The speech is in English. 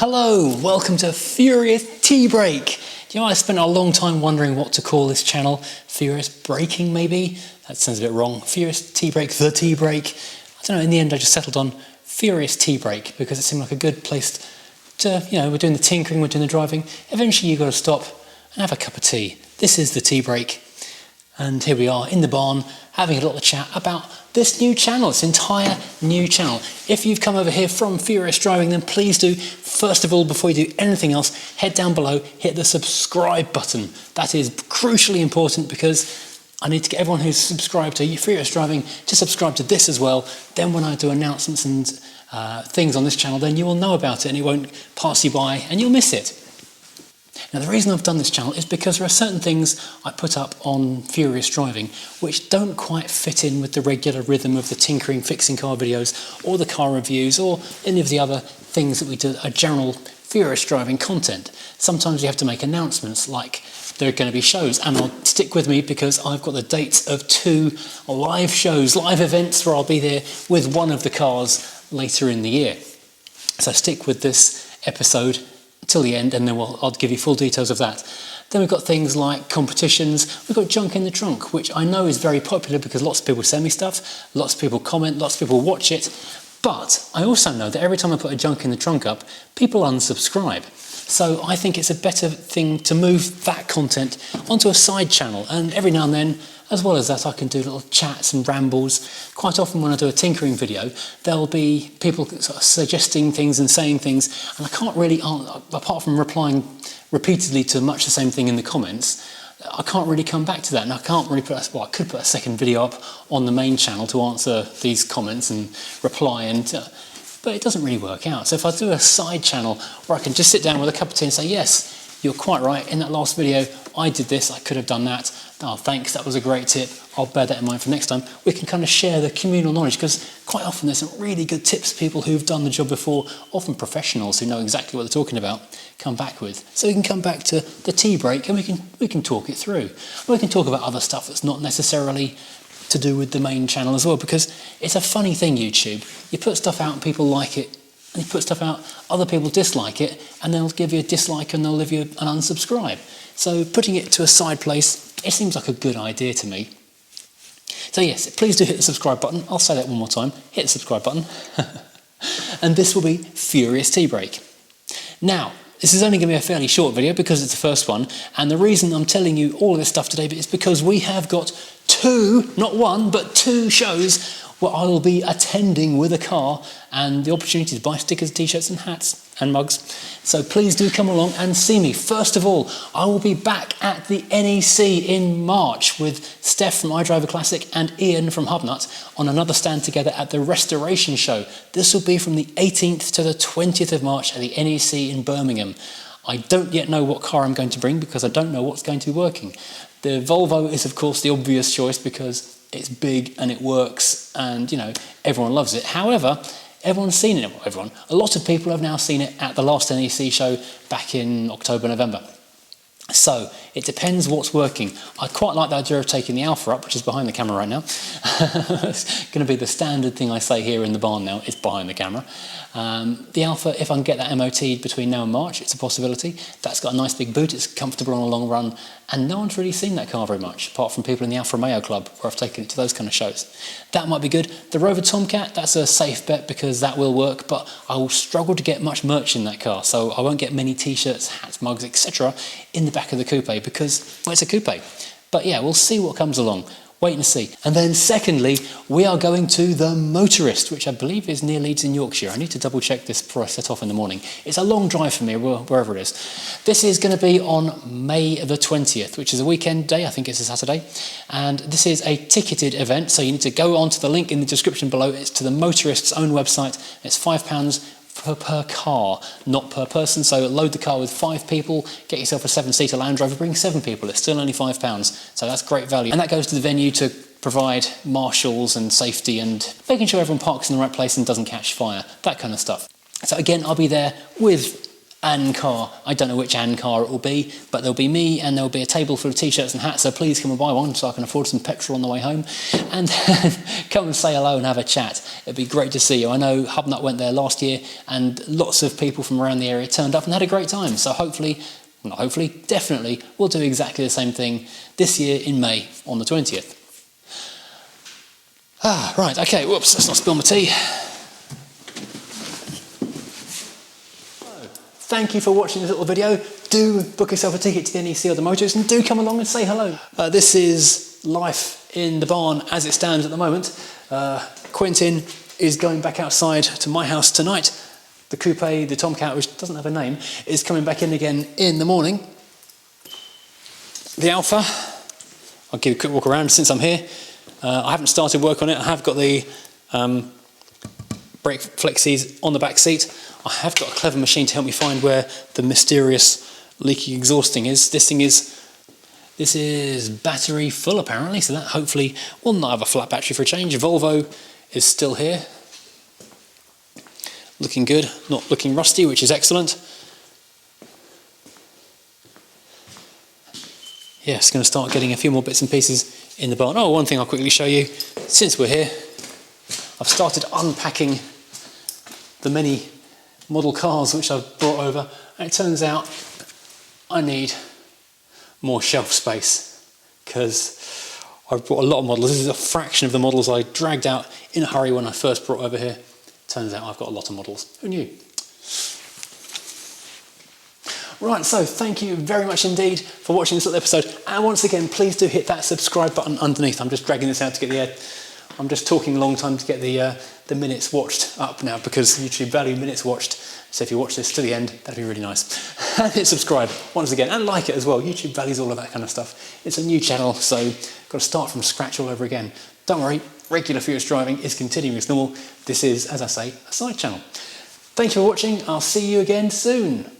Hello, welcome to Furious Tea Break. Do you know, I spent a long time wondering what to call this channel. Furious Breaking, maybe? That sounds a bit wrong. Furious Tea Break, The Tea Break. I don't know, in the end I just settled on Furious Tea Break because it seemed like a good place to, we're doing the tinkering, we're doing the driving. Eventually you've got to stop and have a cup of tea. This is The Tea Break. And here we are in the barn having a little chat about this new channel, this entire new channel. If you've come over here from Furious Driving, then please do, first of all, before you do anything else, head down below, hit the subscribe button. That is crucially important because I need to get everyone who's subscribed to Furious Driving to subscribe to this as well. Then when I do announcements and things on this channel, then you will know about it and it won't pass you by and you'll miss it. Now the reason I've done this channel is because there are certain things I put up on Furious Driving which don't quite fit in with the regular rhythm of the tinkering, fixing car videos or the car reviews or any of the other things that we do, a general Furious Driving content. Sometimes you have to make announcements like there are going to be shows, and I'll stick with me because I've got the dates of 2 live shows, live events where I'll be there with one of the cars later in the year. So stick with this episode till the end and then I'll give you full details of that. Then we've got things like competitions. We've got Junk in the Trunk, which I know is very popular because lots of people send me stuff, lots of people comment, lots of people watch it. But I also know that every time I put a Junk in the Trunk up, people unsubscribe. So I think it's a better thing to move that content onto a side channel, and every now and then, as well as that, I can do little chats and rambles. Quite often when I do a tinkering video, there'll be people sort of suggesting things and saying things, and I can't really, apart from replying repeatedly to much the same thing in the comments, I can't really come back to that, and I can't really I could put a second video up on the main channel to answer these comments and reply, but it doesn't really work out. So if I do a side channel where I can just sit down with a cup of tea and say, yes, you're quite right, in that last video I did this, I could have done that, oh thanks, that was a great tip, I'll bear that in mind for next time. We can kind of share the communal knowledge because quite often there's some really good tips people who've done the job before, often professionals who know exactly what they're talking about, come back with. So we can come back to the tea break and we can talk it through. We can talk about other stuff that's not necessarily to do with the main channel as well, because it's a funny thing, YouTube. You put stuff out and people like it, and you put stuff out, other people dislike it, and they'll give you a dislike and they'll leave you an unsubscribe. So putting it to a side place, it seems like a good idea to me. So yes, please do hit the subscribe button. I'll say that one more time. Hit the subscribe button. And this will be Furious Tea Break. Now, this is only going to be a fairly short video because it's the first one, and the reason I'm telling you all of this stuff today is because we have got 2, not 1, but 2 shows where I will be attending with a car and the opportunity to buy stickers, t-shirts and hats and mugs. So please do come along and see me. First of all, I will be back at the NEC in March with Steph from iDriver Classic and Ian from Hubnut on another stand together at the Restoration Show. This will be from the 18th to the 20th of March at the NEC in Birmingham. I don't yet know what car I'm going to bring because I don't know what's going to be working. The Volvo is of course the obvious choice because it's big and it works and everyone loves it. However, everyone's seen it, a lot of people have now seen it at the last NEC show back in October, November. So it depends what's working. I quite like the idea of taking the Alpha up, which is behind the camera right now. It's going to be the standard thing I say here in the barn now, it's behind the camera. The Alpha, if I can get that MOT'd between now and March, it's a possibility. That's got a nice big boot, it's comfortable on a long run, and no one's really seen that car very much, apart from people in the Alfa Romeo Club, where I've taken it to those kind of shows. That might be good. The Rover Tomcat, that's a safe bet because that will work, but I will struggle to get much merch in that car, so I won't get many t-shirts, hats, mugs, etc. in the back of the coupe because, well, it's a coupe. But yeah, we'll see what comes along. Wait and see. And then secondly, we are going to the Motorist, which I believe is near Leeds in Yorkshire. I need to double check this before I set off in the morning. It's a long drive for me, wherever it is. This is going to be on May the 20th, which is a weekend day. I think it's a Saturday. And this is a ticketed event, so you need to go onto the link in the description below. It's to the Motorist's own website. It's £5 per car, not per person. So load the car with 5 people, get yourself a 7-seater Land Rover, bring 7 people, it's still only £5. So that's great value. And that goes to the venue to provide marshals and safety and making sure everyone parks in the right place and doesn't catch fire, that kind of stuff. So again, I'll be there with and car. I don't know which and car it will be, but there'll be me and there'll be a table full of t-shirts and hats, so please come and buy one so I can afford some petrol on the way home, and come and say hello and have a chat. It'd be great to see you. I know Hubnut went there last year and lots of people from around the area turned up and had a great time, so definitely we'll do exactly the same thing this year in May on the 20th. Right, okay, whoops, let's not spill my tea. Thank you for watching this little video. Do book yourself a ticket to the NEC or the Motorist, and do come along and say hello. This is life in the barn as it stands at the moment. Quentin is going back outside to my house tonight. The coupe, the Tomcat, which doesn't have a name, is coming back in again in the morning. The Alpha, I'll give you a quick walk around since I'm here. I haven't started work on it. I have got the brake flexies on the back seat. I have got a clever machine to help me find where the mysterious leaky exhaust thing is. This is battery full apparently, so that hopefully will not have a flat battery for a change. Volvo is still here. Looking good, not looking rusty, which is excellent. Yes, going to start getting a few more bits and pieces in the barn. Oh, one thing I'll quickly show you. Since we're here, I've started unpacking the many model cars which I've brought over, and it turns out I need more shelf space because I've brought a lot of models. This is a fraction of the models I dragged out in a hurry when I first brought over here. Turns out I've got a lot of models. Who knew? Right, so thank you very much indeed for watching this little episode, and once again please do hit that subscribe button underneath. I'm just dragging this out to get I'm just talking a long time to get the minutes watched up now, because YouTube value minutes watched. So if you watch this to the end, that'd be really nice. And hit subscribe once again, and like it as well. YouTube values all of that kind of stuff. It's a new channel, so got to start from scratch all over again. Don't worry, regular Furious Driving is continuing as normal. This is, as I say, a side channel. Thank you for watching. I'll see you again soon.